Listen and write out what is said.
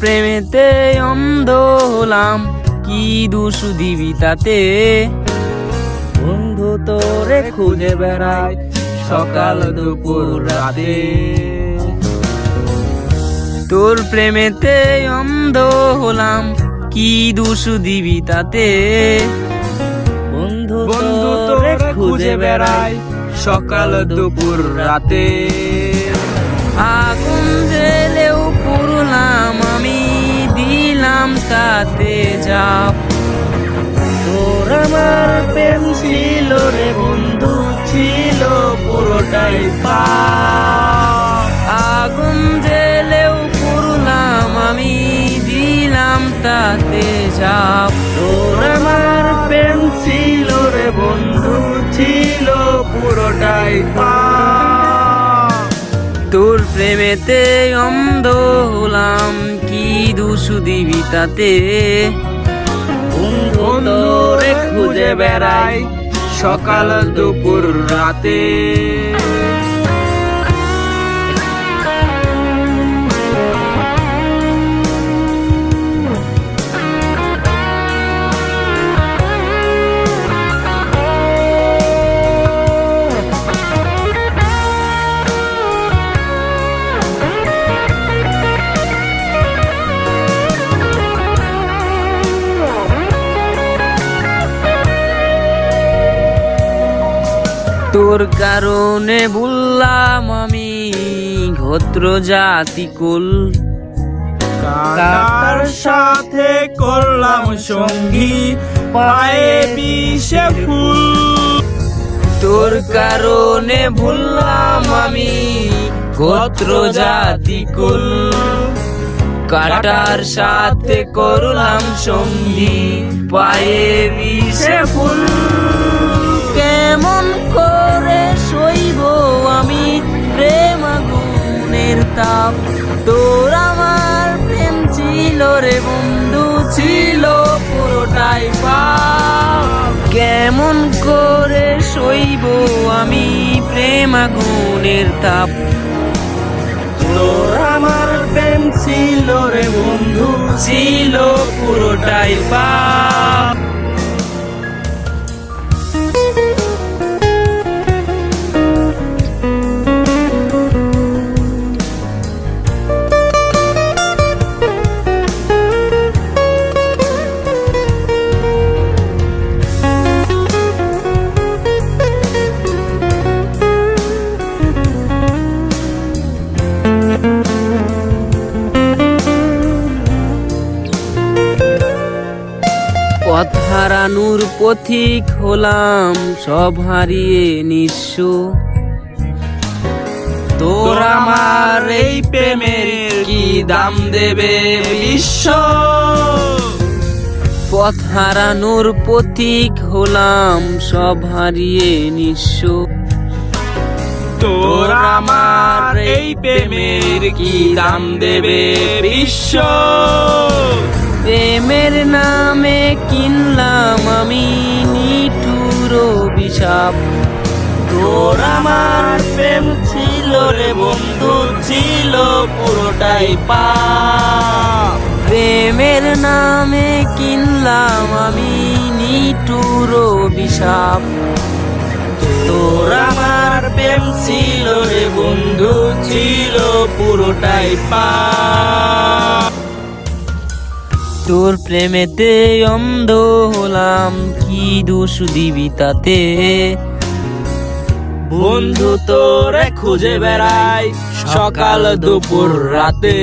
প্রেমেতে অন্ধ হলাম, কি দোষ দিবি তাতে? বন্ধু তোরে খুঁজে বেড়াই সকাল দুপুর রাতে। তোর প্রেমেতে অন্ধ হলাম, কি দোষ দিবি তাতে? বন্ধু তোরে খুঁজে বেড়াই সকাল দুপুর রাতে। আগুন জেলেও পুরলাম আমি, দিলাম তাতে যাব। তোর আমার প্রেম ছিল রে বন্ধু, ছিল পুরোটাই পাপ। আগুন জেলেও পুরলাম আমি, দিলাম তাতে যাব। তোর আমার প্রেম ছিল রে বন্ধু, ছিল পুরোটাই পাপ। তোর প্রেমেতে অন্ধ হলাম, কি দোষ দিবি তাতে? বন্ধু তোরে খুঁজে বেড়াই সকাল দুপুর রাতে। তোর কারণে ভুললাম আমি গোত্র জাতি কুল। কার সাথে করলাম সঙ্গী, পায়ে বিষে ফুল। তোর কারণে ভুললাম আমি গোত্র জাতি কুল। কাটার সাথে করলাম সঙ্গী, পায়ে বিষে ফুল। কেমন করে সইব আমি প্রেম আগুনের তাপ? তোর আমার প্রেম ছিল রে বন্ধু, ছিল পুরোটাই পাপ। কেমন করে সইব আমি প্রেম আগুনের তাপ? তোর আমার প্রেম ছিল রে বন্ধু, ছিল পুরোটাই পাপ। পথ হারানোর পথিক হলাম, সব হারিয়ে নিঃস্ব। তোর আমার এই প্রেমের কি দাম দেবে বিশ্ব? পথ হারানোর পথিক হলাম, সব হারিয়ে নিঃস্ব। তোর আমার এই প্রেমের কি দাম দেবে বিশ্ব? প্রেমের নামে কিনলাম আমি নিঠুর অভিশাপ। তোর আমার প্রেম ছিল রে বন্ধু, ছিল পুরোটাই পাপ। প্রেমের নামে কিনলাম আমি নিঠুর অভিশাপ। তোর আমার প্রেম ছিল রে বন্ধু, ছিল পুরোটাই পাপ। তোর প্রেমেতে অন্ধ হলাম, কি দোষ দিবি তাতে? বন্ধু তোরে খুঁজে বেড়াই সকাল দুপুর রাতে।